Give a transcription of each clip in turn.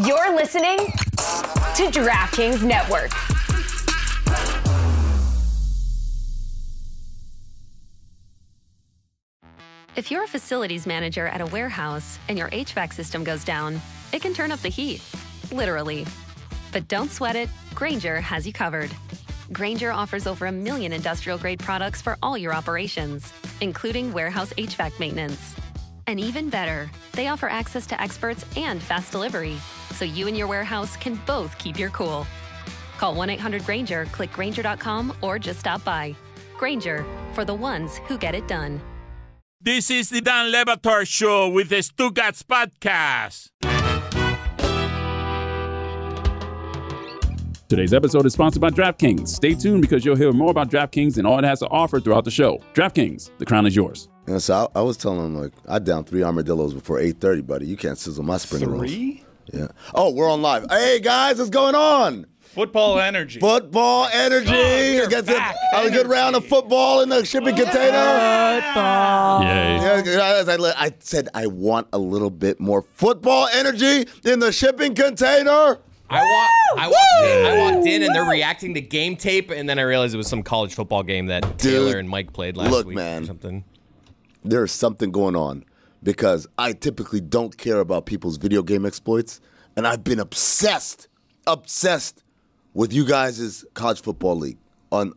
You're listening to DraftKings Network. If you're a facilities manager at a warehouse and your HVAC system goes down, it can turn up the heat, literally. But don't sweat it, Grainger has you covered. Grainger offers over 1 million industrial-grade products for all your operations, including warehouse HVAC maintenance. And even better, they offer access to experts and fast delivery, so you and your warehouse can both keep your cool. Call 1-800-GRAINGER, click Grainger.com, or just stop by. Grainger, for the ones who get it done. This is the Dan Le Batard Show with the Stugotz podcast. Today's episode is sponsored by DraftKings. Stay tuned because you'll hear more about DraftKings and all it has to offer throughout the show. DraftKings, the crown is yours. Yeah, so I was telling him, like, I downed 3 armadillos before 8:30, buddy. You can't sizzle my spring rolls. 3? Yeah. Oh, we're on live. Hey, guys, what's going on? Football energy. Football energy. A good round of football in the shipping container. Football. Yeah, I said I want a little bit more football energy in the shipping container. I walked in and they're reacting to game tape, and then I realized it was some college football game that Taylor and Mike played last week or something. There's something going on because I typically don't care about people's video game exploits, and I've been obsessed with you guys' college football league on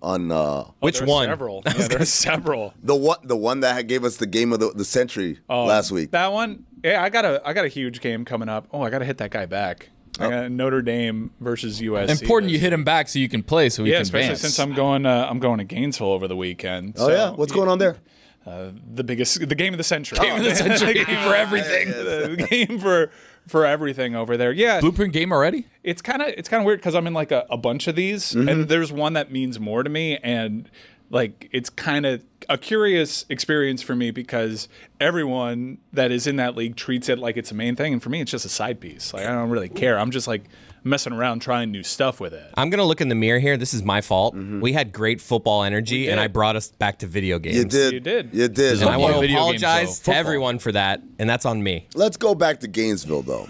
which one? Several. Yeah, there's several. The one that gave us the game of the century last week. That one? Yeah, I got a huge game coming up. Oh, I got to hit that guy back. I got Notre Dame versus USC. Important you hit him back so you can play, so we can especially advance. since I'm going to Gainesville over the weekend. Oh, yeah? What's going on there? The game of the century. Game of the century for everything. The game for everything over there. Yeah. Blueprint game already? It's kind of weird because I'm in like a bunch of these, and there's one that means more to me, and like it's kind of a curious experience for me because everyone that is in that league treats it like it's the main thing, and for me, it's just a side piece. Like I don't really care. I'm just like messing around trying new stuff with it. I'm gonna look in the mirror here. This is my fault. We had great football energy, and I brought us back to video games. You did. And I want to apologize to everyone for that, and that's on me. Let's go back to Gainesville, though.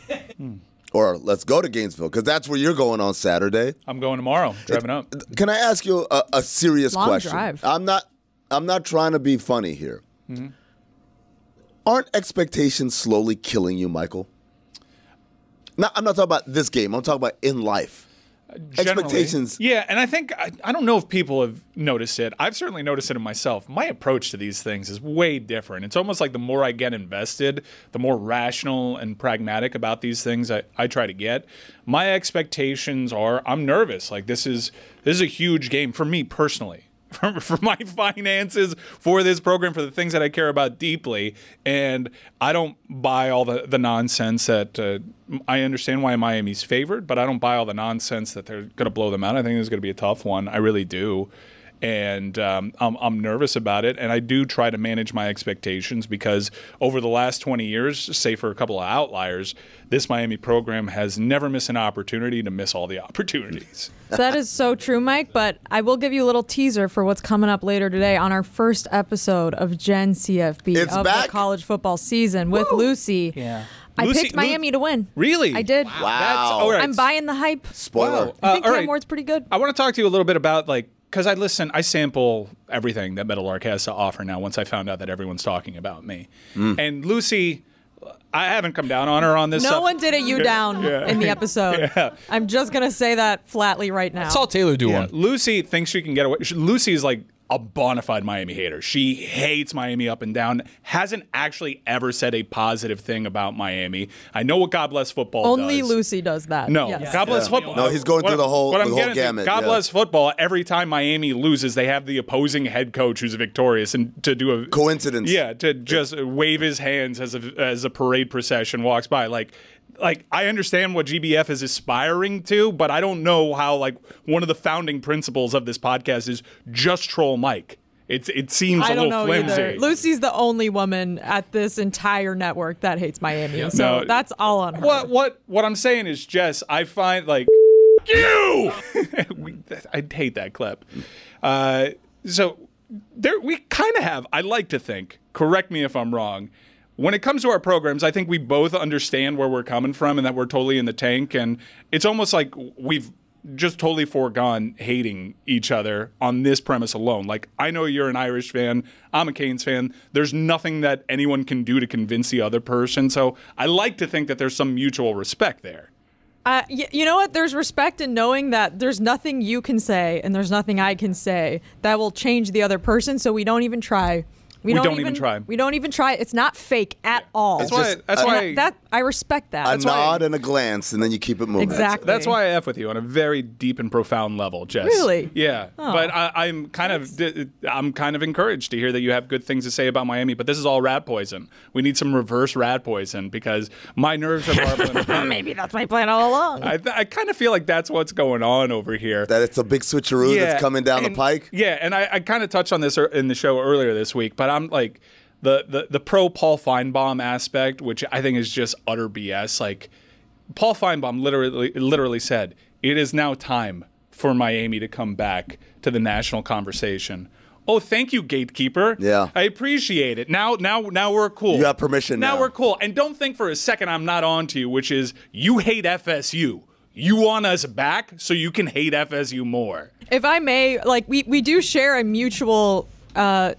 Or let's go to Gainesville, because that's where you're going on Saturday. I'm going tomorrow, driving up. Can I ask you a serious question? Drive. I'm not trying to be funny here. Aren't expectations slowly killing you, Michael? I'm not talking about this game. I'm talking about in life. Generally, expectations. Yeah, and I think, I don't know if people have noticed it. I've certainly noticed it in myself. My approach to these things is way different. It's almost like the more I get invested, the more rational and pragmatic about these things I try to get. My expectations are, I'm nervous. Like this is a huge game for me personally. For my finances, for this program, for the things that I care about deeply. And I don't buy all the nonsense that I understand why Miami's favored, but I don't buy all the nonsense that they're going to blow them out. I think it's going to be a tough one. I really do. And I'm nervous about it. And I do try to manage my expectations because over the last 20 years, say for a couple of outliers, this Miami program has never missed an opportunity to miss all the opportunities. That is so true, Mike, but I will give you a little teaser for what's coming up later today on our first episode of Gen CFB the college football season with Lucy. Yeah. I picked Miami to win. Really? I did. Wow. That's, all right. I'm buying the hype. Spoiler. I think Cam Ward's pretty good. I want to talk to you a little bit about, like, because I sample everything that Meadowlark has to offer now once I found out that everyone's talking about me. And Lucy, I haven't come down on her on this. No one did it you down in the episode. I'm just going to say that flatly right now. I saw Taylor do one. Lucy thinks she can get away. Lucy is like a bona fide Miami hater. She hates Miami up and down. Hasn't actually ever said a positive thing about Miami. I know what God Bless Football does. Only Lucy does that. No, yes. God Bless Football. No, he's going through the whole gamut. God Bless Football. Every time Miami loses, they have the opposing head coach who's victorious and to do a coincidence. Yeah, to just wave his hands as a parade procession walks by. Like I understand what GBF is aspiring to, but I don't know how, like, one of the founding principles of this podcast is just troll Mike. It seems a little flimsy. Either. Lucy's the only woman at this entire network that hates Miami, so that's all on her. What I'm saying is, Jess, I find, like, you! I hate that clip. So we kind of have, I like to think, correct me if I'm wrong, when it comes to our programs, I think we both understand where we're coming from and that we're totally in the tank. And it's almost like we've just totally foregone hating each other on this premise alone. Like, I know you're an Irish fan. I'm a Canes fan. There's nothing that anyone can do to convince the other person. So I like to think that there's some mutual respect there. You know what? There's respect in knowing that there's nothing you can say and there's nothing I can say that will change the other person. So we don't even try. We don't even try. We don't even try. It's not fake at all. That's why I respect that. A nod and a glance, and then you keep it moving. Exactly. That's why I F with you on a very deep and profound level, Jess. Really? Yeah. Oh. But I'm kind of encouraged to hear that you have good things to say about Miami. But this is all rat poison. We need some reverse rat poison because my nerves are marbling. Maybe that's my plan all along. I kind of feel like that's what's going on over here. That it's a big switcheroo that's coming down the pike. Yeah, and I kind of touched on this in the show earlier this week, but I'm like the pro Paul Feinbaum aspect, which I think is just utter BS. Like, Paul Feinbaum literally said, it is now time for Miami to come back to the national conversation. Oh, thank you, gatekeeper. Yeah. I appreciate it. Now we're cool. You have permission now. Now we're cool. And don't think for a second I'm not on to you, which is you hate FSU. You want us back so you can hate FSU more. If I may, like, we do share a mutual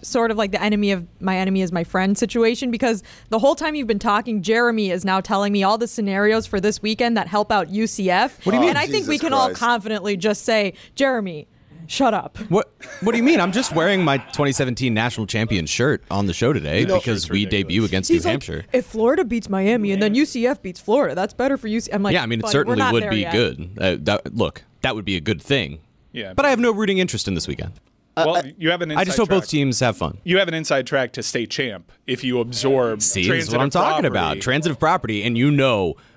sort of like the my enemy is my friend situation, because the whole time you've been talking, Jeremy is now telling me all the scenarios for this weekend that help out UCF. What do you mean? And I think we can all confidently just say, Jeremy, shut up. What do you mean? I'm just wearing my 2017 national champion shirt on the show today because we debut against New Hampshire. If Florida beats Miami and then UCF beats Florida, that's better for UCF. I'm like, yeah, I mean, it certainly would be good. That would be a good thing. Yeah, but I have no rooting interest in this weekend. Well, you have an inside I just hope both teams have fun. You have an inside track to state champ if you absorb See, transitive that's what I'm talking about. Transitive property, and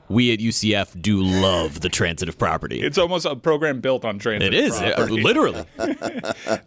we at UCF do love the transitive property. It's almost a program built on transitive property. Literally.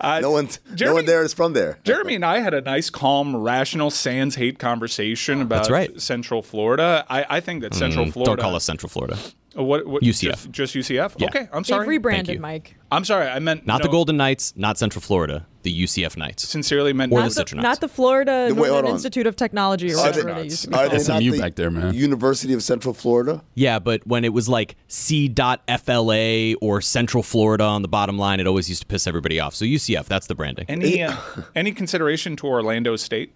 No one there is from there. Jeremy and I had a nice, calm, rational, sans hate conversation about Central Florida. I think that Central Florida... Don't call us Central Florida. What UCF. Just UCF? Yeah. Okay, I'm sorry. They've rebranded, Mike. I'm sorry, I meant... Not the Golden Knights, not Central Florida, the UCF Knights. Sincerely meant... Or the Citronauts. Not the Florida Northern Institute of Technology or whatever they used to be. Are they not SMU back there, man? University of Central Florida? Yeah, but when it was like C.FLA or Central Florida on the bottom line, it always used to piss everybody off. So UCF, that's the branding. Any consideration to Orlando State?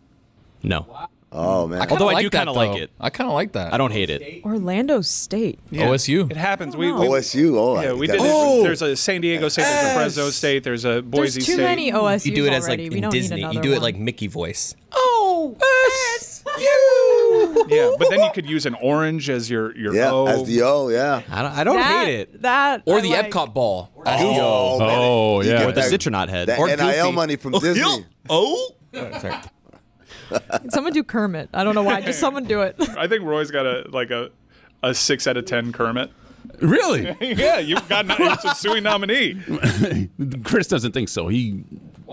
No. Oh, man. Although I do kind of like it. I kind of like that. I don't hate it. Orlando State. Yeah. OSU. It happens. OSU. Oh, yeah, we did it. There's a San Diego State, there's a Fresno State, there's a Boise State. There's too many OSUs You do it as like already. in Disney. You do it like Mickey voice. Oh, OSU. Yeah, but then you could use an orange as your O. As the O, yeah. I don't hate it. Or the Epcot ball. Oh, yeah. Or the Citronaut head. That Or NIL Goofy. money from Disney. Sorry. someone do Kermit. I don't know why. Just someone do it. I think Roy's got a 6 out of 10 Kermit. Really? Yeah, you've got it's a SUI nominee. Chris doesn't think so. He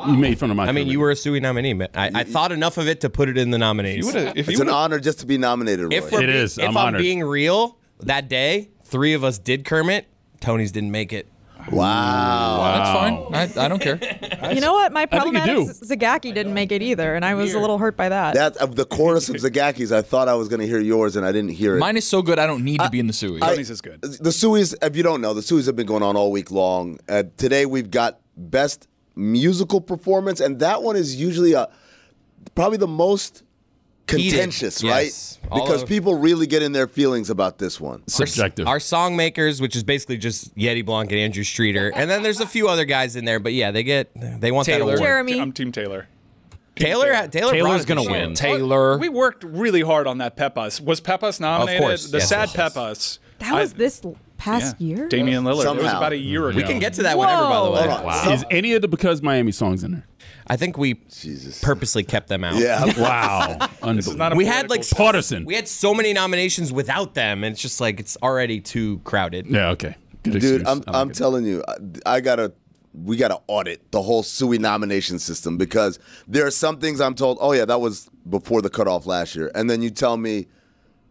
made fun of my. I mean, you were a SUI nominee. Man. I thought enough of it to put it in the nominees. It's an honor just to be nominated, Roy. It is. If I'm being real, that day, 3 of us did Kermit. Tony's didn't make it. Wow. That's fine. I don't care. You know what? My problematic Zagacki didn't make it either, and I was a little hurt by that. That of the chorus of Zagacki's, I thought I was going to hear yours, and I didn't hear it. Mine is so good, I don't need to be in the SUI. Tony's is good. The SUIs, if you don't know, the SUIs have been going on all week long. Today we've got best musical performance, and that one is usually probably the most contentious, yes. right? Because people really get in their feelings about this one. Subjective. Our song makers, which is basically just Yeti Blanc and Andrew Streeter, and then there's a few other guys in there, but yeah, they want that award. Jeremy. I'm Team Taylor. Taylor's going to win. Taylor. We worked really hard on that Peppas. Was Peppas nominated? Of course. The Yes, sad yes, yes. Peppas. That was this past year? Damian Lillard. It was Somehow. about a year ago. We can get to that whenever, by the way. Wow. Is any of the Because Miami songs in there? I think we purposely kept them out. Yeah. Wow. Not we had like partisan. We had so many nominations without them, and it's just like it's already too crowded. Yeah. Okay. Good Dude, excuse. I'm telling you, we gotta audit the whole SUI nomination system, because there are some things I'm told, oh yeah, that was before the cutoff last year, and then you tell me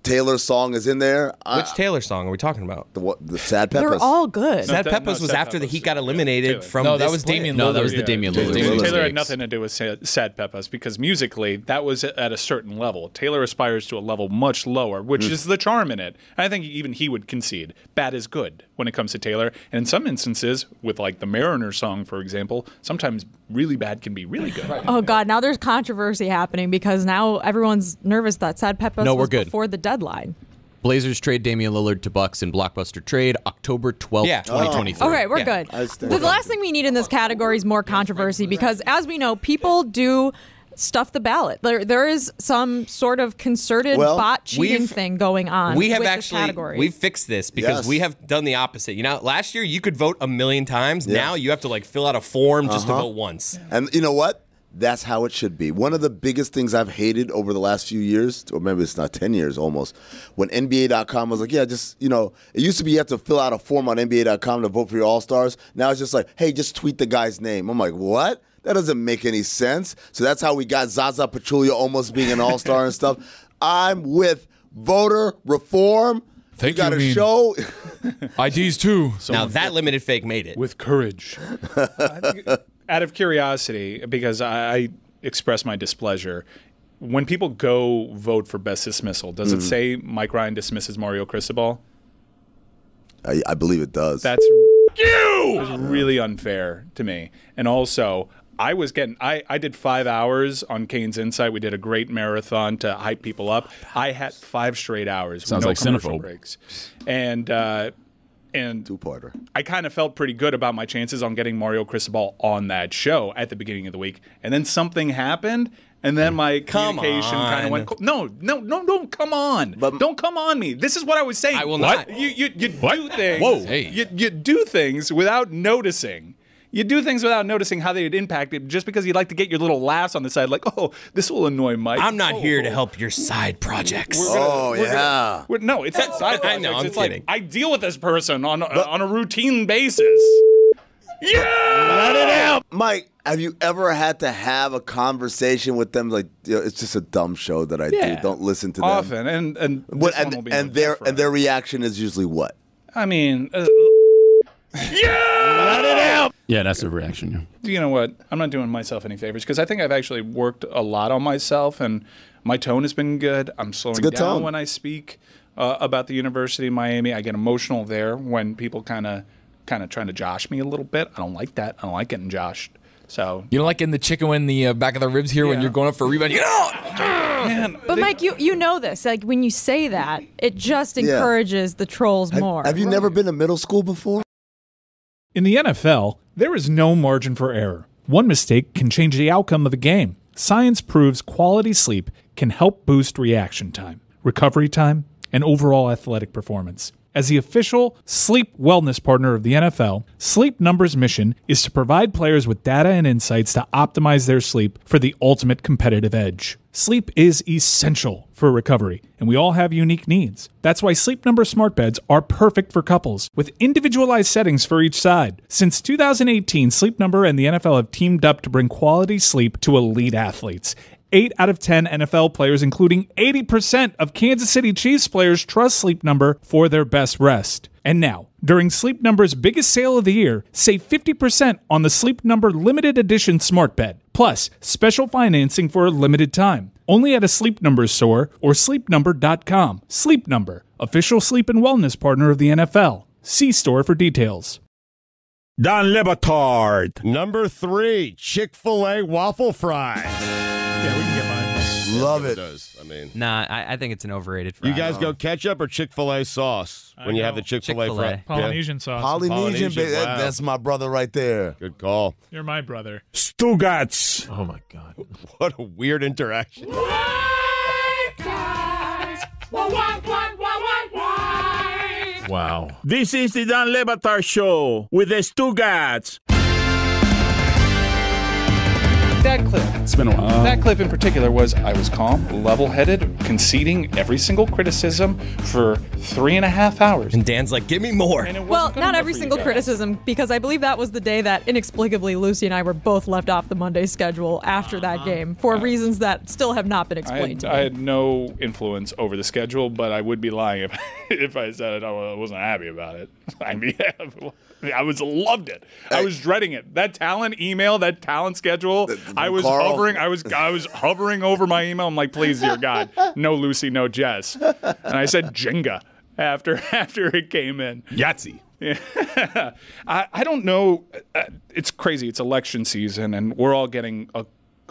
Taylor song is in there. Which Taylor song are we talking about? The Sad Peppers. They're all good. Sad Peppers was after the Heat got eliminated from. No, that this was planet. Damian Lillard. No, that was the Damian Lillard. Taylor had nothing to do with Sad Peppers because musically that was at a certain level. Taylor aspires to a level much lower, which is the charm in it. And I think even he would concede bad is good when it comes to Taylor. And in some instances, with like the Mariner song, for example, sometimes really bad can be really good. Oh God! Now there's controversy happening because now everyone's nervous that Sad Peppers was before the deadline. Blazers trade Damian Lillard to Bucks in blockbuster trade October 12th, 2023. Okay, we're good. The last thing we need in this category is more controversy because, as we know, people do stuff the ballot. There is some sort of concerted bot cheating thing going on. We have with actually this category. we've fixed this because we have done the opposite. You know, last year you could vote 1,000,000 times. Now you have to like fill out a form just to vote once. And you know what? That's how it should be. One of the biggest things I've hated over the last few years, or maybe it's not 10 years almost, when NBA.com was like, yeah, just, you know, it used to be you have to fill out a form on NBA.com to vote for your All-Stars. Now it's just like, hey, just tweet the guy's name. I'm like, what? That doesn't make any sense. So that's how we got Zaza Pachulia almost being an All-Star and stuff. I'm with voter reform. Thank you. Got Amin. to show. IDs too. Now that limited fake made it. With courage. Out of curiosity, because I express my displeasure, when people go vote for best dismissal, does it say Mike Ryan dismisses Mario Cristobal? I believe it does. That's really unfair to me. And also, I did 5 hours on Kane's Insight. We did a great marathon to hype people up. I had 5 straight hours. Sounds with no like commercial Cinephobe. breaks. And two-parter. I kind of felt pretty good about my chances on getting Mario Cristobal on that show at the beginning of the week. And then something happened, and then my communication kind of went, no, don't come on. Don't come on me. This is what I was saying. I will not. You do things. Whoa. Hey. You do things without noticing. You do things without noticing how they'd impact it just because you'd like to get your little laughs on the side, like, oh, this will annoy Mike. I'm not here to help your side projects. No, it's not side projects. I know, I'm it's kidding. like, I deal with this person on a routine basis. Yeah! Let it out! Mike, have you ever had to have a conversation with them like, you know, it's just a dumb show that I do. Don't listen to them. Often. And their reaction is usually what? I mean... Let it out! Yeah, that's the reaction. You know what? I'm not doing myself any favors because I think I've actually worked a lot on myself and my tone has been good. I'm slowing down when I speak about the University of Miami. I get emotional there when people kind of trying to josh me a little bit. I don't like that. I don't like getting joshed. So you don't like getting the chicken in the back of the ribs here when you're going up for a rebound. But Mike, you know this. Like when you say that, it just encourages the trolls more. Have you never been to middle school before? In the NFL, there is no margin for error. One mistake can change the outcome of a game. Science proves quality sleep can help boost reaction time, recovery time, and overall athletic performance. As the official sleep wellness partner of the NFL, Sleep Number's mission is to provide players with data and insights to optimize their sleep for the ultimate competitive edge. Sleep is essential for recovery, and we all have unique needs. That's why Sleep Number smart beds are perfect for couples, with individualized settings for each side. Since 2018, Sleep Number and the NFL have teamed up to bring quality sleep to elite athletes. 8 out of 10 NFL players, including 80% of Kansas City Chiefs players, trust Sleep Number for their best rest. And now, during Sleep Number's biggest sale of the year, save 50% on the Sleep Number limited edition smart bed, plus special financing for a limited time. Only at a Sleep Number store or sleepnumber.com. Sleep Number, official sleep and wellness partner of the NFL. See store for details. Dan Le Batard. Number 3, Chick-fil-A waffle fries. Yeah, we can get mine. Love it. I mean, Nah, I think it's an overrated fry. you guys go ketchup or Chick-fil-A sauce when you have the Chick-fil-A fry? Polynesian sauce. Polynesian, wow. that's my brother right there. Good call. You're my brother. Stugotz. Oh my God. What a weird interaction. Wow. This is the Dan Le Batard Show with the Stugotz. that clip. It's been a while. That clip in particular was I was calm, level-headed, conceding every single criticism for 3.5 hours. And Dan's like, give me more. Well, not every single criticism, because I believe that was the day that inexplicably Lucy and I were both left off the Monday schedule after that game for reasons that still have not been explained to me. I had no influence over the schedule, but I would be lying if I said I wasn't happy about it. I mean, I loved it. I was dreading it. That talent email, that talent schedule. I was hovering. I was hovering over my email. I'm like, please, dear God, no Lucy, no Jess. And I said Jenga after it came in. Yahtzee. Yeah. I don't know. It's crazy. It's election season, and we're all getting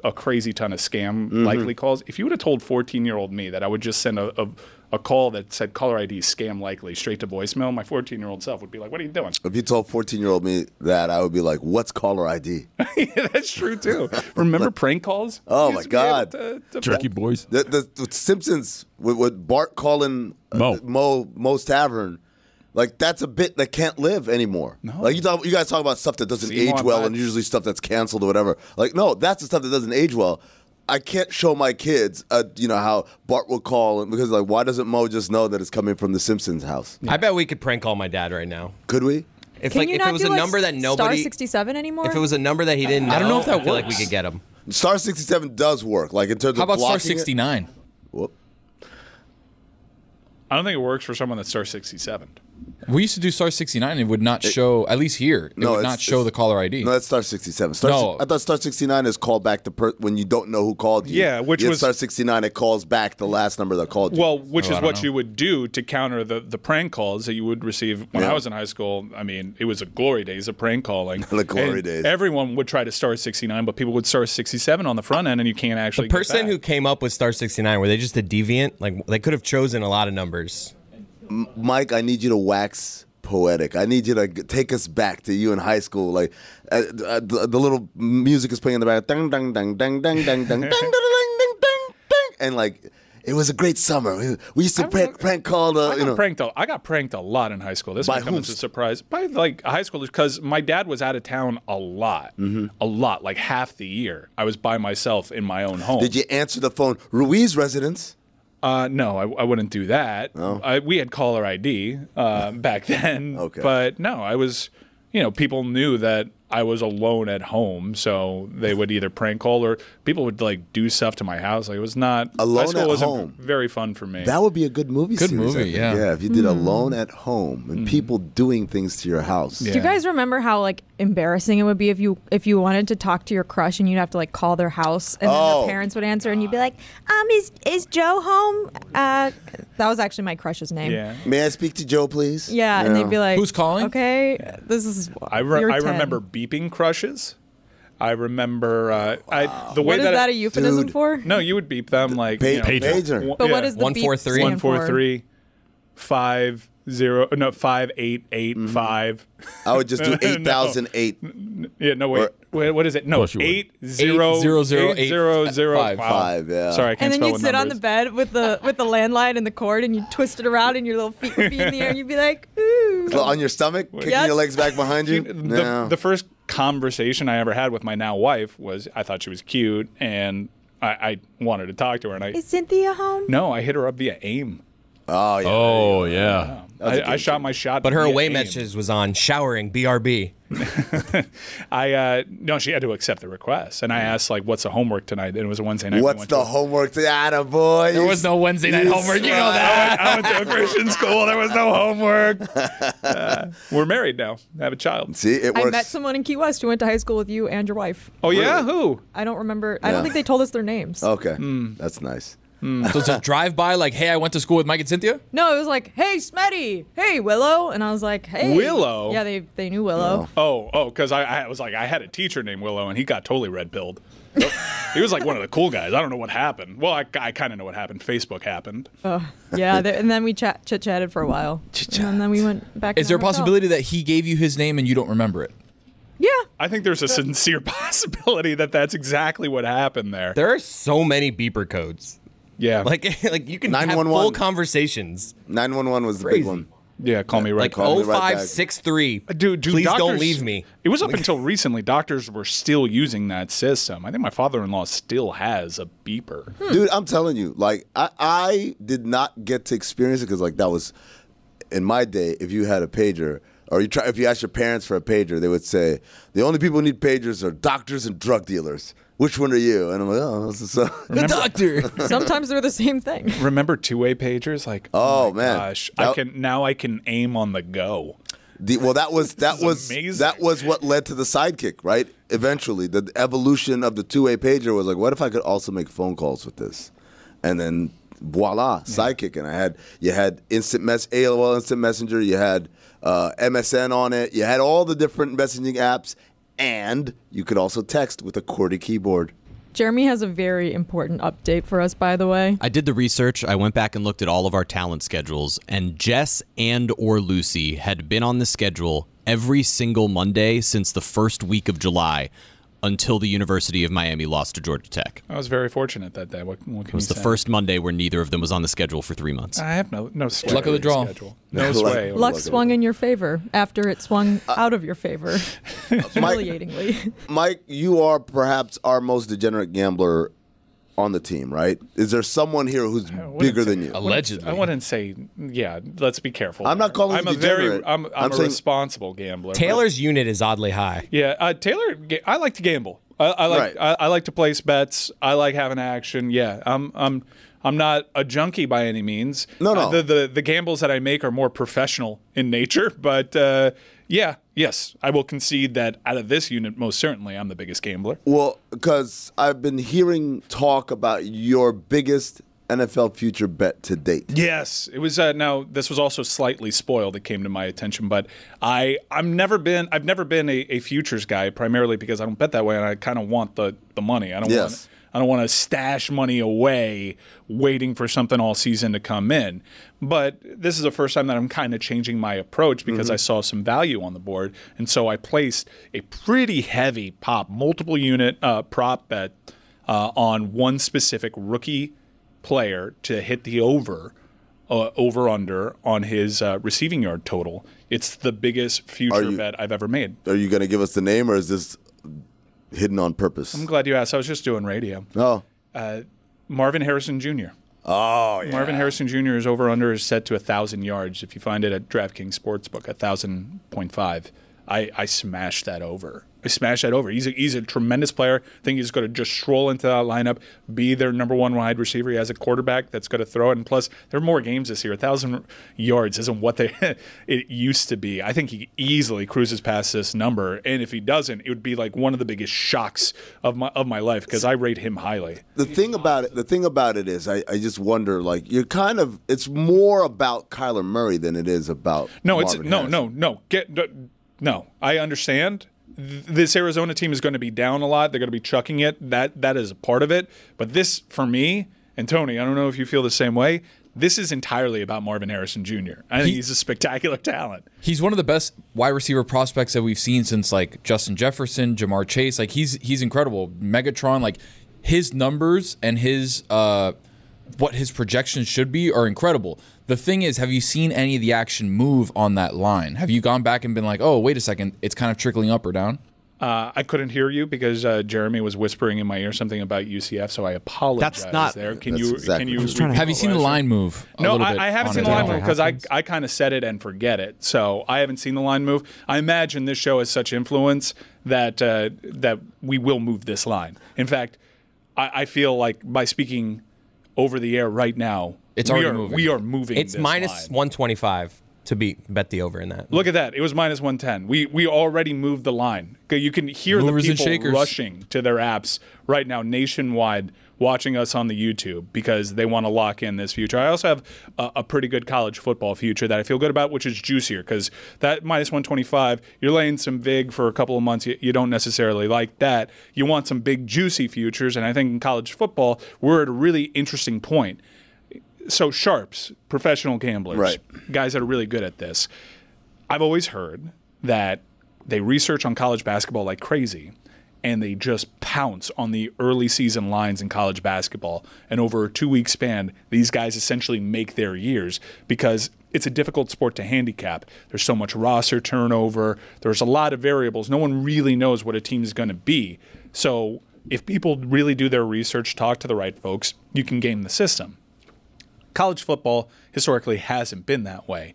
a crazy ton of scam likely calls. If you would have told 14-year-old me that I would just send a call that said caller ID scam likely straight to voicemail, my 14-year-old self would be like, what are you doing? If you told 14-year-old me that, I would be like, what's caller ID? Yeah, that's true, too. Remember prank calls? Oh, my God. Jerky boys. The Simpsons with Bart calling Moe's Tavern. Like, that's a bit that can't live anymore. No. Like, you guys talk about stuff that doesn't age well and usually stuff that's canceled or whatever. Like, no, that's the stuff that doesn't age well. I can't show my kids, how Bart will call because, like, why doesn't Mo just know that it's coming from the Simpsons house? I bet we could prank call my dad right now. Could we? If it was a number that nobody Star 67 anymore? If it was a number that he didn't know, I don't know if that I feel like works. we could get him. Star 67 does work. Like, in terms How of about Star blocking 69? Whoop. I don't think it works for someone that's Star 67. We used to do Star 69 and it would not show, at least here, it would not show the caller ID. No, that's Star 67. No. I thought Star 69 is called back when you don't know who called you. Yeah, which was Star 69. It calls back the last number that called you. Well, which is what you would do to counter the prank calls that you would receive when I was in high school. I mean, it was a glory days of prank calling. The glory days. Everyone would try to Star 69, but people would Star 67 on the front end, and you can't actually. The person who came up with Star 69, were they just a deviant? Like, they could have chosen a lot of numbers. Mike, I need you to wax poetic. I need you to take us back to you in high school. Like the little music is playing in the back, dang dang dang dang dang dang dang dang dang dang, and like it was a great summer. We used to prank call. I got pranked a lot in high school. This By might come as a surprise. By like high schoolers, because my dad was out of town a lot, like half the year. I was by myself in my own home. Did you answer the phone, Ruiz residence? No, I wouldn't do that. Oh. We had caller ID back then. Okay. But no, I was, people knew that I was alone at home, so they would either prank call or people would like do stuff to my house. Like it was not Alone at Home. Very fun for me. That would be a good movie. Good series, movie, yeah. Yeah, if you did Alone at Home and people doing things to your house. Do you guys remember how like embarrassing it would be if you wanted to talk to your crush and you'd have to like call their house and then their parents would answer and you'd be like, is Joe home? That was actually my crush's name. Yeah. May I speak to Joe, please? Yeah, and they'd be like, who's calling? Okay, this is. I remember beeping crushes. I remember the way what is that a euphemism for? No, you would beep them like pager. But what is the 143? 143 5885. I would just do 8008. Yeah, no wait. What is it? No, 8000805. Yeah. Sorry, I can't and then spell you'd sit on the bed with the landline and the cord, and you'd twist it around, and your little feet would be in the air, and you'd be like, ooh. On your stomach, kicking your legs back behind you. The first conversation I ever had with my now wife was I thought she was cute, and I wanted to talk to her, and Is Cynthia home? No, I hit her up via AIM. Oh yeah. Oh yeah. I shot my shot. But her via away AIM. message was on showering, BRB. No, she had to accept the request, and I asked like, "What's the homework tonight?" And it was a Wednesday night. What's the homework? Attaboy. There was no Wednesday night homework. You know that. I went to a Christian school. There was no homework. We're married now. I have a child. See, it works. I met someone in Key West who went to high school with you and your wife. Oh yeah, who? I don't remember. I don't think they told us their names. Okay, that's nice. So it's a drive-by like, hey, I went to school with Mike and Cynthia? No, it was like, hey, Smetty. Hey, Willow. And I was like, hey. Willow? Yeah, they knew Willow. Oh, because I was like, I had a teacher named Willow, and he got totally red-pilled. He was like one of the cool guys. I don't know what happened. Well, I kind of know what happened. Facebook happened. Yeah, and then we chit-chatted for a while. And then we went back. Is there a possibility that he gave you his name and you don't remember it? Yeah. I think there's a sincere possibility that that's exactly what happened there. There are so many beeper codes. Yeah. Like you can have full conversations. 911 was the Crazy. big one. Yeah, call me right like back. 0563. Dude, please doctors, don't leave me. It was up until recently. Doctors were still using that system. I think my father-in-law still has a beeper. Dude, I'm telling you, like I did not get to experience it because like that was in my day. If you had a pager, or if you asked your parents for a pager, they would say the only people who need pagers are doctors and drug dealers. Which one are you? And I'm like, oh, this is the doctor. Sometimes they're the same thing. Remember two-way pagers? Like, oh my man, gosh, I can aim on the go. That was what led to the Sidekick, right? Eventually, the evolution of the two-way pager was like, what if I could also make phone calls with this? And then voila, Sidekick, and you had AOL Instant Messenger, you had MSN on it, you had all the different messaging apps. And you could also text with a QWERTY keyboard. Jeremy has a very important update for us, by the way. I did the research. I went back and looked at all of our talent schedules, and Jess or Lucy had been on the schedule every single Monday since the first week of July until the University of Miami lost to Georgia Tech. I was very fortunate that day. What can it was you the say? first Monday where neither of them was on the schedule for 3 months. I have no sway. Luck of the draw. No sway. Luck swung in your favor after it swung out of your favor, humiliatingly. Mike, you are perhaps our most degenerate gambler on the team, right? Is there someone here who's bigger than you? Allegedly. I wouldn't say, yeah, let's be careful. I'm not calling you degenerate. I'm a responsible gambler. Taylor's unit is oddly high. Yeah, Taylor, I like to gamble. I like to place bets. I like having action. Yeah, I'm not a junkie by any means. No. The gambles that I make are more professional in nature, but yes, I will concede that out of this unit, most certainly, I'm the biggest gambler. Well, because I've been hearing talk about your biggest NFL future bet to date. Yes, it was. Now this was also slightly spoiled. It came to my attention, but I've never been a futures guy, primarily because I don't bet that way, and I kind of want the money. I don't want to stash money away waiting for something all season to come in. But this is the first time that I'm kind of changing my approach because I saw some value on the board. And so I placed a pretty heavy multiple unit prop bet on one specific rookie player to hit the over-under on his receiving yard total. It's the biggest future bet I've ever made. Are you going to give us the name, or is this hidden on purpose? I'm glad you asked. I was just doing radio. Oh. Marvin Harrison Jr. Oh, yeah. Marvin Harrison Jr.'s over-under is set to 1,000 yards. If you find it at DraftKings Sportsbook, 1,000.5. I smashed that over. He's a tremendous player. I think he's going to just stroll into that lineup, be their number one wide receiver. He has a quarterback that's going to throw it. And plus, there are more games this year. 1,000 yards isn't what it used to be. I think he easily cruises past this number. And if he doesn't, it would be like one of the biggest shocks of my life because I rate him highly. The thing about it is, I just wonder, like, it's more about Kyler Murray than it is about Marvin Harrison. No, I understand. This Arizona team is going to be down a lot. They're going to be chucking it. That is a part of it. But this, for me, and Tony, I don't know if you feel the same way, this is entirely about Marvin Harrison Jr. I think he's a spectacular talent. He's one of the best wide receiver prospects that we've seen since, like, Justin Jefferson, Jamar Chase. Like, he's incredible. Megatron, like, his numbers and his what his projections should be are incredible. The thing is, have you seen any of the action move on that line? Have you gone back and been like, oh, wait a second, it's kind of trickling up or down? I couldn't hear you because Jeremy was whispering in my ear something about UCF, so I apologize. That's not there. Can that's you? exactly Can you? Have you seen the line move? No, I haven't seen the line move because I kind of said it and forget it. So I haven't seen the line move. I imagine this show has such influence that that we will move this line. In fact, I feel like by speaking over the air right now, moving. We are moving. It's this minus line. 125 to bet the over in that. Look at that. It was minus 110. We already moved the line. You can hear Movers the and people shakers. rushing to their apps right now nationwide watching us on the YouTube because they want to lock in this future. I also have a pretty good college football future that I feel good about, which is juicier because that minus 125, you're laying some vig for a couple of months. You don't necessarily like that. You want some big juicy futures, and I think in college football, we're at a really interesting point. So sharps, professional gamblers, right, guys that are really good at this. I've always heard that they research on college basketball like crazy, and they just pounce on the early season lines in college basketball. And over a 2-week span, these guys essentially make their years because it's a difficult sport to handicap. There's so much roster turnover. There's a lot of variables. No one really knows what a team is going to be. So if people really do their research, talk to the right folks, you can game the system. College football historically hasn't been that way.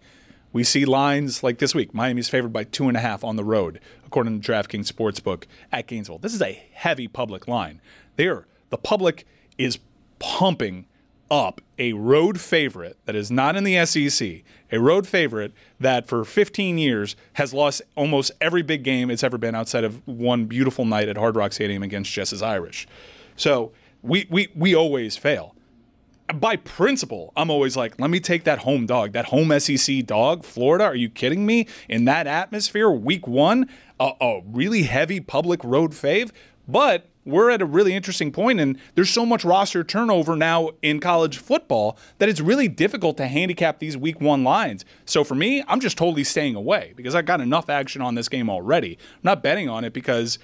We see lines like this week. Miami's favored by 2.5 on the road, according to DraftKings Sportsbook at Gainesville. This is a heavy public line. The public is pumping up a road favorite that is not in the SEC, a road favorite that for 15 years has lost almost every big game it's ever been outside of one beautiful night at Hard Rock Stadium against Jess's Irish. So we always fail. By principle, I'm always like, let me take that home dog, that home SEC dog, Florida. Are you kidding me? In that atmosphere, week one, a really heavy public road fave. But we're at a really interesting point, and there's so much roster turnover now in college football that it's really difficult to handicap these week one lines. So for me, I'm just totally staying away because I got enough action on this game already. I'm not betting on it because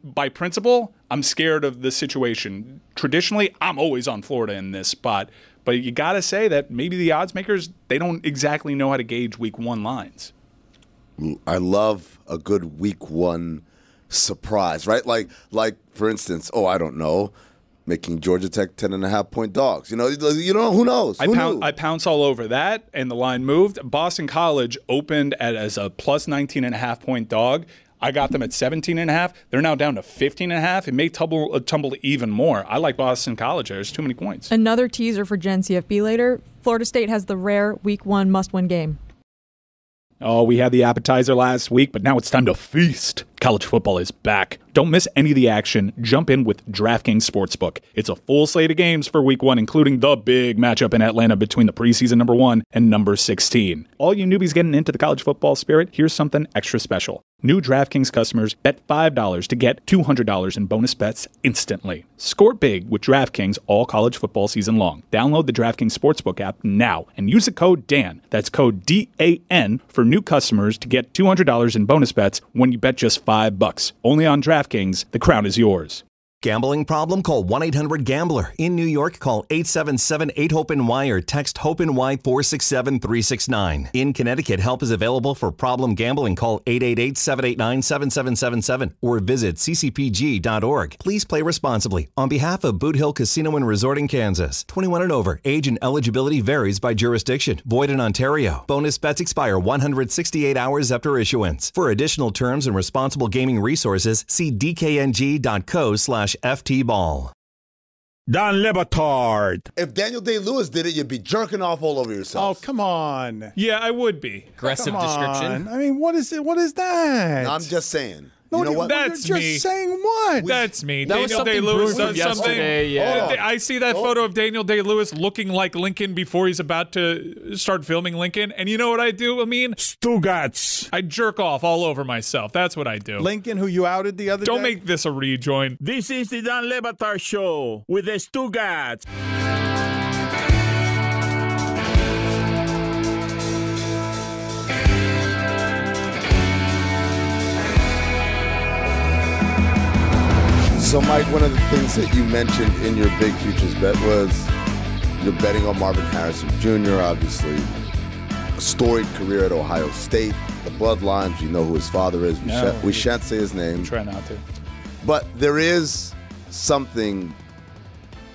by principle, I'm scared of the situation. Traditionally, I'm always on Florida in this spot, but you got to say that maybe the odds makers, they don't exactly know how to gauge week one lines. I love a good week one surprise, right? Like for instance, I don't know, making Georgia Tech 10.5-point dogs. You know, who knows? I pounce all over that, and the line moved. Boston College opened as a plus 19.5-point dog. I got them at 17.5. They're now down to 15.5. It may tumble even more. I like Boston College. There's too many points. Another teaser for Gen CFB later. Florida State has the rare week one must-win game. Oh, we had the appetizer last week, but now it's time to feast. College football is back. Don't miss any of the action. Jump in with DraftKings Sportsbook. It's a full slate of games for week one, including the big matchup in Atlanta between the preseason number 1 and number 16. All you newbies getting into the college football spirit, here's something extra special. New DraftKings customers bet $5 to get $200 in bonus bets instantly. Score big with DraftKings all college football season long. Download the DraftKings Sportsbook app now and use the code DAN. That's code DAN for new customers to get $200 in bonus bets when you bet just $5. Only on DraftKings. The crown is yours. Gambling problem? Call 1-800-GAMBLER. In New York, call 877-8-HOPE-NY or text HOPE-NY 467-369. In Connecticut, help is available for problem gambling. Call 888-789-7777 or visit ccpg.org. Please play responsibly. On behalf of Boot Hill Casino and Resort in Kansas, 21 and over. Age and eligibility varies by jurisdiction. Void in Ontario. Bonus bets expire 168 hours after issuance. For additional terms and responsible gaming resources, see dkng.co/FTBall. Don Le Batard. If Daniel Day-Lewis did it, you'd be jerking off all over yourself. Oh, come on. Yeah, I would be. Aggressive description. I mean, what is it? What is that? No, I'm just saying. No, you know what? That's You're me. just saying what? That's me. That was Daniel something Day-Lewis brewed does from something. yesterday, yeah. I see that photo of Daniel Day-Lewis looking like Lincoln before he's about to start filming Lincoln. And you know what I do, Amin? Stugotz. I jerk off all over myself. That's what I do. Lincoln, who you outed the other day? Don't make this a rejoin. This is the Don Le Batard Show with the Stugotz. So, Mike, one of the things that you mentioned in your big futures bet was you're betting on Marvin Harrison Jr., obviously. A storied career at Ohio State. The bloodlines, you know who his father is. We shan't say his name. Try not to. But there is something,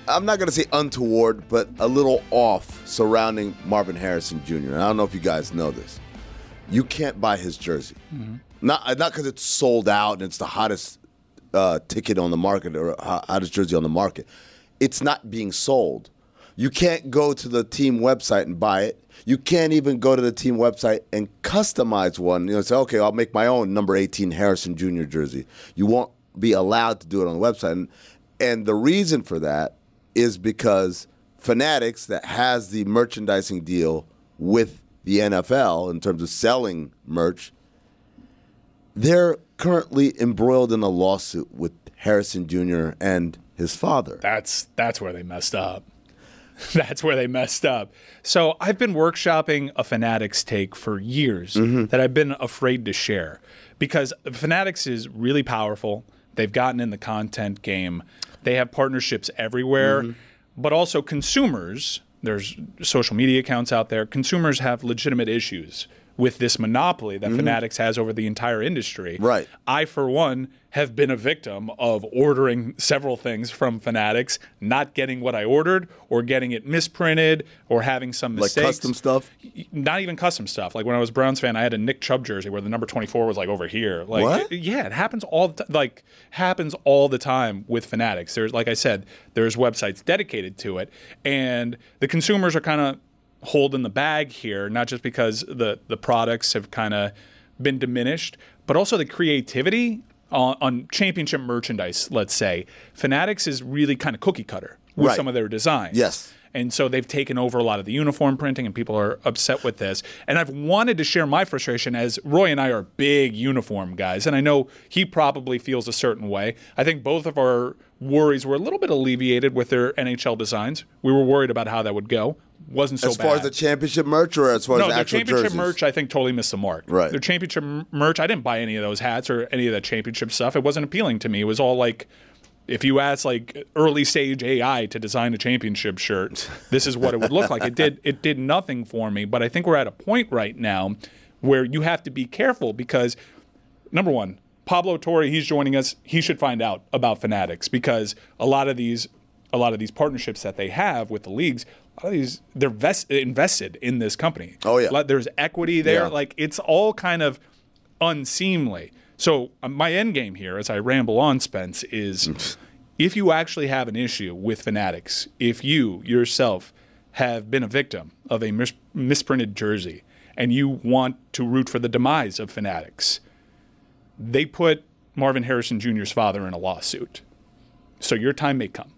I'm not going to say untoward, but a little off surrounding Marvin Harrison Jr. And I don't know if you guys know this. You can't buy his jersey. Mm-hmm. Not because it's sold out and it's the hottest ticket on the market or hottest jersey on the market. It's not being sold. You can't go to the team website and buy it. You can't even go to the team website and customize one. You know, say, okay, I'll make my own number 18 Harrison Jr. jersey. You won't be allowed to do it on the website. And the reason for that is because Fanatics, that has the merchandising deal with the NFL in terms of selling merch, they're currently embroiled in a lawsuit with Harrison Jr. and his father. That's where they messed up. That's where they messed up. So I've been workshopping a Fanatics take for years that I've been afraid to share because Fanatics is really powerful. They've gotten in the content game. They have partnerships everywhere, but also consumers There's social media accounts out there. Consumers have legitimate issues with this monopoly that Fanatics has over the entire industry. Right. I, for one, have been a victim of ordering several things from Fanatics, not getting what I ordered, or getting it misprinted, or having some mistakes. Like custom stuff? Not even custom stuff. Like when I was a Browns fan, I had a Nick Chubb jersey where the number 24 was like over here. Like, what? Yeah, it happens happens all the time with Fanatics. There's, like I said, there's websites dedicated to it, and the consumers are kind of holding the bag here, not just because the products have kind of been diminished, but also the creativity on championship merchandise, let's say. Fanatics is really kind of cookie cutter with some of their designs. Yes. And so they've taken over a lot of the uniform printing, and people are upset with this. And I've wanted to share my frustration, as Roy and I are big uniform guys, and I know he probably feels a certain way. I think both of our worries were a little bit alleviated with their NHL designs. We were worried about how that would go. Wasn't so bad. As far as the championship merch, or as far as the actual their championship jerseys? merch, I think, totally missed the mark. Right. Their championship merch, I didn't buy any of those hats or any of that championship stuff. It wasn't appealing to me. It was all like, if you asked like early stage AI to design a championship shirt, this is what it would look like. It did nothing for me. But I think we're at a point right now where you have to be careful because, number one, Pablo Torre, he's joining us. He should find out about Fanatics, because a lot of these partnerships that they have with the leagues, a lot of these, they're invested in this company. Oh yeah, there's equity there. Yeah. Like, it's all kind of unseemly. So my end game here, as I ramble on, Spence, is if you actually have an issue with Fanatics, if you yourself have been a victim of a misprinted jersey and you want to root for the demise of Fanatics, they put Marvin Harrison Jr.'s father in a lawsuit. So your time may come,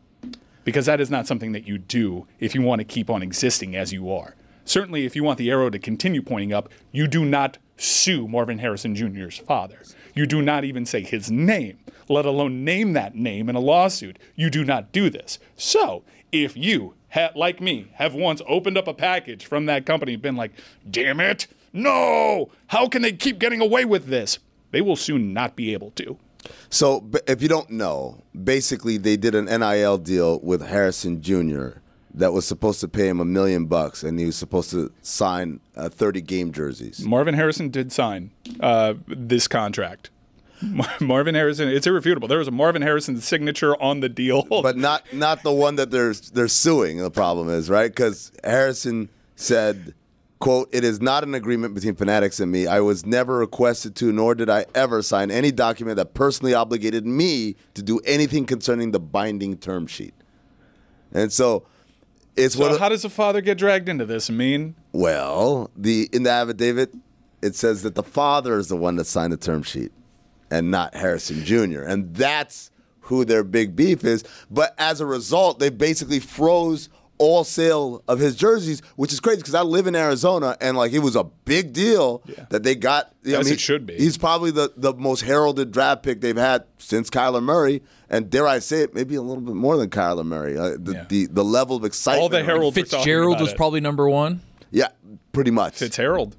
because that is not something that you do if you want to keep on existing as you are. Certainly, if you want the arrow to continue pointing up, you do not sue Marvin Harrison Jr.'s father. You do not even say his name, let alone name that name in a lawsuit. You do not do this. So if you, like me, have once opened up a package from that company and been like, damn it, no, how can they keep getting away with this? They will soon not be able to. So if you don't know, basically they did an NIL deal with Harrison Jr. that was supposed to pay him $1 million, and he was supposed to sign 30 game jerseys. Marvin Harrison did sign this contract. Marvin Harrison, it's irrefutable. There was a Marvin Harrison signature on the deal. But not the one that they're suing, the problem is, right? Because Harrison said, quote, "It is not an agreement between Fanatics and me. I was never requested to, nor did I ever sign any document that personally obligated me to do anything concerning the binding term sheet." And so it's so how does the father get dragged into this, Amin? Well, in the affidavit, it says that the father is the one that signed the term sheet and not Harrison Jr. And that's who their big beef is. But as a result, they basically froze all sale of his jerseys, which is crazy because I live in Arizona, and like it was a big deal that they got. As it should be. He's probably the most heralded draft pick they've had since Kyler Murray, and dare I say it, maybe a little bit more than Kyler Murray. The level of excitement. All the heralds Fitzgerald was probably number one. Yeah, pretty much. Fitzgerald.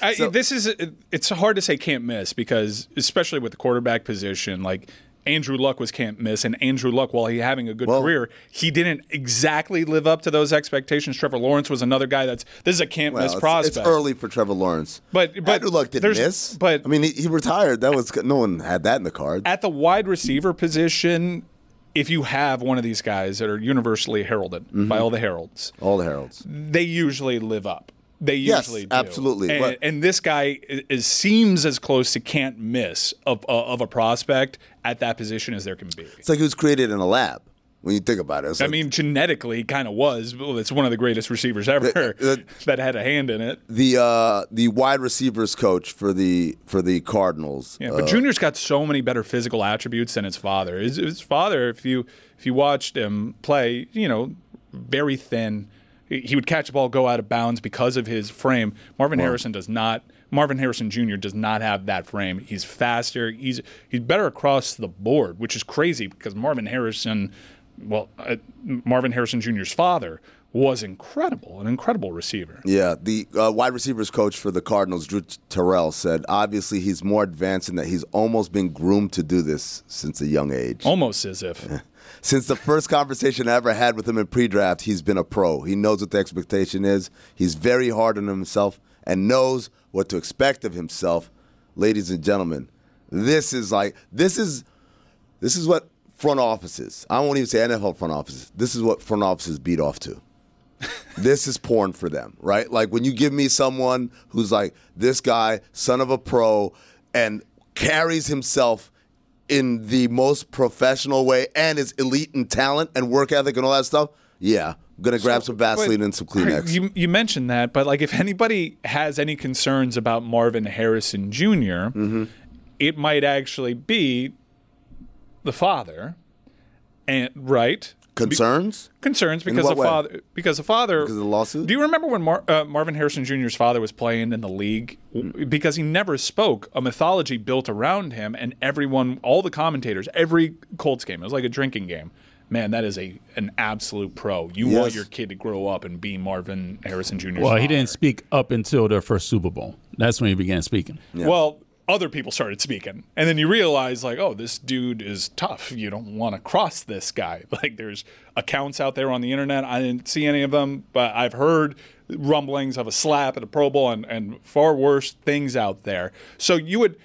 It's hard to say can't miss, because especially with the quarterback position, like Andrew Luck was can't miss, and Andrew Luck, while he having a good career, he didn't exactly live up to those expectations. Trevor Lawrence was another guy this is a can't miss prospect. It's early for Trevor Lawrence. But Andrew Luck didn't miss. But I mean, he retired. No one had that in the cards. At the wide receiver position, if you have one of these guys that are universally heralded by all the heralds, they usually live up. They usually do. Absolutely. And this guy seems as close to can't miss of a prospect at that position as there can be. It's like he was created in a lab when you think about it. I mean, genetically, he kind of was. Well, it's one of the greatest receivers ever that had a hand in it. The wide receivers coach for the Cardinals. Yeah, but Junior's got so many better physical attributes than his father. His father, if you watched him play, very thin. He would catch the ball, go out of bounds because of his frame. Marvin Harrison does not. Marvin Harrison Jr. does not have that frame. He's faster. He's better across the board, which is crazy because Marvin Harrison Jr.'s father was an incredible receiver. Yeah, the wide receivers coach for the Cardinals, Drew Terrell, said obviously he's more advanced in that he's almost been groomed to do this since a young age. Almost as if. Since the first conversation I ever had with him in pre-draft, he's been a pro. He knows what the expectation is. He's very hard on himself and knows what to expect of himself. Ladies and gentlemen, this is what front offices. I won't even say NFL front offices. This is what front offices beat off to. This is porn for them, right? Like when you give me someone who's like this guy, son of a pro, and carries himself in the most professional way and is elite in talent and work ethic and all that stuff, yeah, I'm going to grab some Vaseline and some Kleenex. You mentioned that, but like if anybody has any concerns about Marvin Harrison Jr., it might actually be the father, and right? Concerns? Concerns because the father. Because the lawsuit. Do you remember when Marvin Harrison Jr.'s father was playing in the league? Because he never spoke, a mythology built around him, and everyone, all the commentators, every Colts game, it was like a drinking game. Man, that is an absolute pro. You want your kid to grow up and be Marvin Harrison Jr.'s Well, father. he didn't speak up until their first Super Bowl. That's when he began speaking. Yeah. Well, other people started speaking. And then you realize, like, oh, this dude is tough. You don't want to cross this guy. Like, there's accounts out there on the internet. I didn't see any of them, but I've heard rumblings of a slap at a Pro Bowl and far worse things out there. So you would,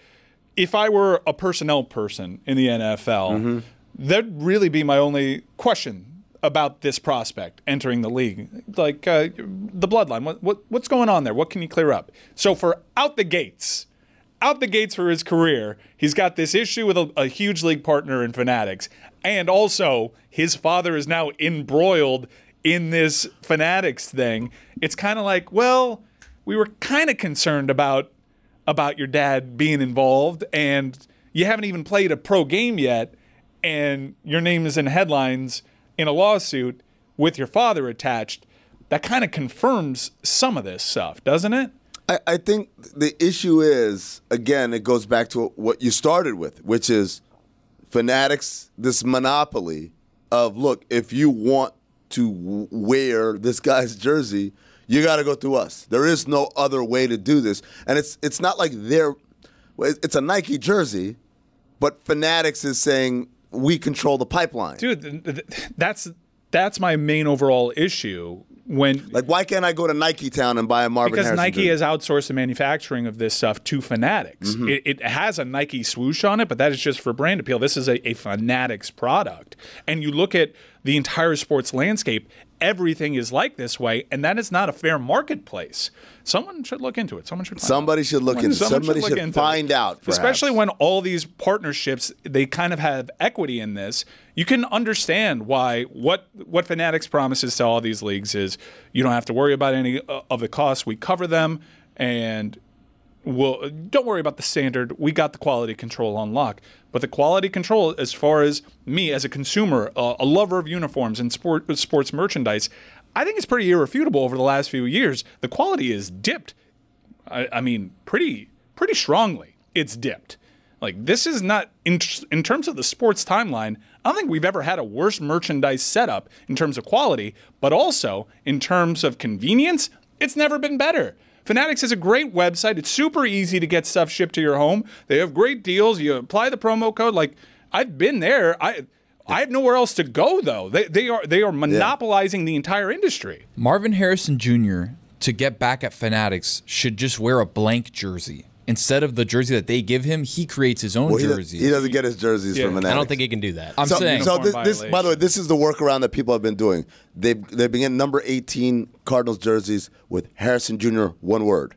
if I were a personnel person in the NFL, that'd really be my only question about this prospect entering the league. Like, the bloodline, what's going on there? What can you clear up? So for out the gates for his career, he's got this issue with a huge league partner in Fanatics, and also his father is now embroiled in this Fanatics thing. It's kind of like, well, we were kind of concerned about your dad being involved, and you haven't even played a pro game yet, and your name is in headlines in a lawsuit with your father attached. That kind of confirms some of this stuff, doesn't it? I think the issue is, again, it goes back to what you started with, which is Fanatics, this monopoly of, look, if you want to wear this guy's jersey, you got to go through us. There is no other way to do this. And it's not like it's a Nike jersey, but Fanatics is saying we control the pipeline. Dude, that's my main overall issue. Why can't I go to Nike Town and buy a Marvin Harrison Nike jersey? has outsourced the manufacturing of this stuff to Fanatics. It has a Nike swoosh on it, but that is just for brand appeal. This is a Fanatics product. And you look at the entire sports landscape, everything is like this way, and that is not a fair marketplace. Someone should look into it. Somebody should look into it. Somebody should find out, perhaps. Especially when all these partnerships, they kind of have equity in this. You can understand why what Fanatics promises to all these leagues is you don't have to worry about any of the costs. We cover them, and don't worry about the standard. We got the quality control on lock. But the quality control, as far as me as a consumer, a lover of uniforms and sports merchandise, I think it's pretty irrefutable over the last few years. The quality is dipped. I mean, pretty strongly. It's dipped. Like, this is not, in terms of the sports timeline, I don't think we've ever had a worse merchandise setup in terms of quality, but also in terms of convenience, it's never been better. Fanatics is a great website. It's super easy to get stuff shipped to your home. They have great deals. You apply the promo code. Like, I've been there. I have nowhere else to go, though. They are monopolizing the entire industry. Marvin Harrison Jr., to get back at Fanatics, should just wear a blank jersey. Instead of the jersey that they give him, he creates his own jersey. He doesn't get his jerseys from Fanatics. I don't think he can do that. I'm saying. So this, by the way, this is the workaround that people have been doing. They've been getting number 18 Cardinals jerseys with Harrison Jr. one word.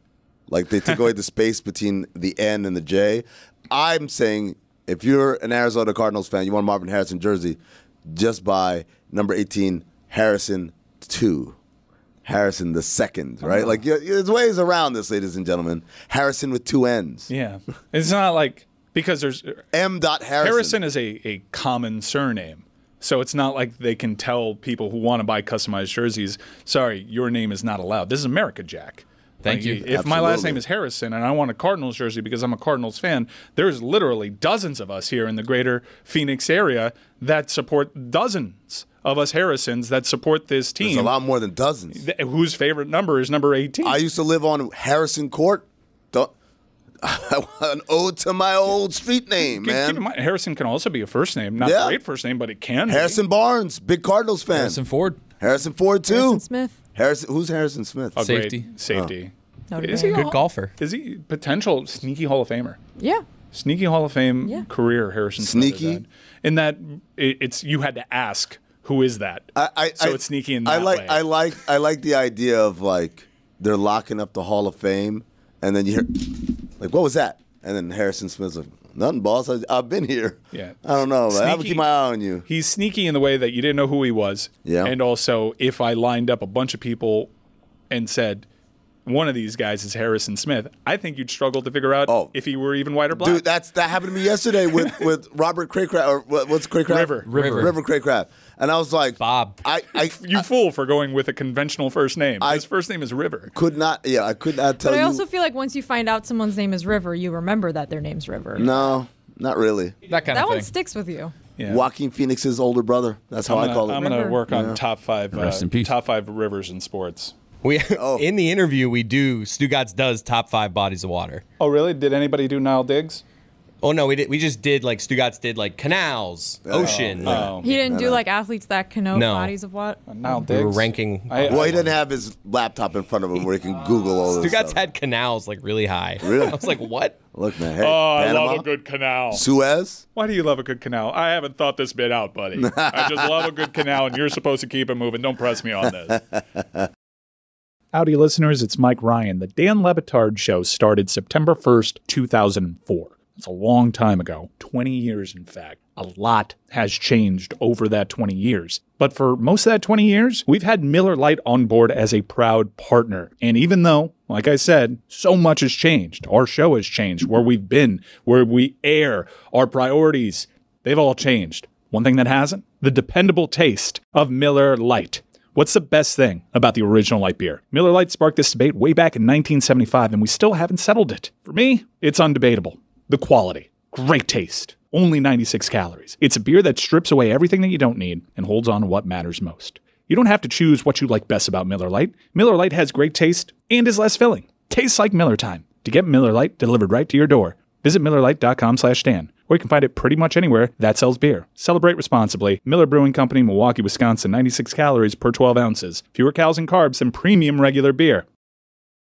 Like, they took away the space between the N and the J. I'm saying, if you're an Arizona Cardinals fan, you want a Marvin Harrison jersey, just buy number 18 Harrison 2. Harrison the second, right? Like, there's ways around this, ladies and gentlemen. Harrison with 2 N's. Yeah. It's not like, because there's M. Harrison. Harrison is a common surname. So it's not like they can tell people who want to buy customized jerseys, sorry, your name is not allowed. This is America, Jack. Thank you. If my last name is Harrison and I want a Cardinals jersey because I'm a Cardinals fan, there's literally dozens of us here in the greater Phoenix area that support dozens of us Harrisons that support this team. There's a lot more than dozens. Whose favorite number is number 18. I used to live on Harrison Court. An ode to my old street name, man. Keep in mind, Harrison can also be a first name. Not a great first name, but it can Harrison Barnes, big Cardinals fan. Harrison Ford. Harrison Ford, too. Harrison Smith. Who's Harrison Smith? A Safety. great safety. Oh. Is he Good golfer. Is he potential sneaky Hall of Famer? Yeah. Sneaky Hall of Fame career, Harrison Smith. Sneaky? In that, it's you had to ask, who is that? So it's sneaky in that way. I like the idea of, like, they're locking up the Hall of Fame, and then you hear, like, what was that? And then Harrison Smith's like, nothing, boss. I've been here. Yeah. I don't know. Sneaky. I have to keep my eye on you. He's sneaky in the way that you didn't know who he was. Yeah. And also, if I lined up a bunch of people and said, one of these guys is Harrison Smith, I think you'd struggle to figure out if he were even white or black. Dude, that happened to me yesterday with Robert Craycraft, or what's Craycraft? River Craycraft. And I was like, Bob. You fool for going with a conventional first name. His first name is River. I could not tell But I you. also feel like once you find out someone's name is River, you remember that their name's River. No, not really. That one sticks with you. Yeah. Joaquin Phoenix's older brother. That's how I call it. I'm going to work on top 5 Rest in peace. top 5 rivers in sports. In the interview, Stugotz does top 5 bodies of water. Oh, really? Did anybody do Nile Diggs? Oh, no, we just did, like, Stugotz did, like, canals, ocean. He didn't do like athletes that connote bodies of what? Nile We Diggs? were ranking. He didn't have his laptop in front of him where he can Google all this Stugotz stuff. had canals, like, really high. Really? I was like, what? Look, man. Hey, I Panama? love a good canal. Suez? Why do you love a good canal? I haven't thought this bit out, buddy. I just love a good canal, and you're supposed to keep it moving. Don't press me on this. Howdy, listeners. It's Mike Ryan. The Dan Le Batard Show started September 1st, 2004. It's a long time ago, 20 years, in fact. A lot has changed over that 20 years. But for most of that 20 years, we've had Miller Lite on board as a proud partner. And even though, like I said, so much has changed, our show has changed, where we've been, where we air, our priorities, they've all changed. One thing that hasn't? The dependable taste of Miller Lite. What's the best thing about the original light beer? Miller Lite sparked this debate way back in 1975, and we still haven't settled it. For me, it's undebatable. The quality. Great taste. Only 96 calories. It's a beer that strips away everything that you don't need and holds on to what matters most. You don't have to choose what you like best about Miller Lite. Miller Lite has great taste and is less filling. Tastes like Miller time. To get Miller Lite delivered right to your door, visit MillerLite.com/Dan, or you can find it pretty much anywhere that sells beer. Celebrate responsibly. Miller Brewing Company, Milwaukee, Wisconsin. 96 calories per 12 ounces. Fewer calories and carbs than premium regular beer.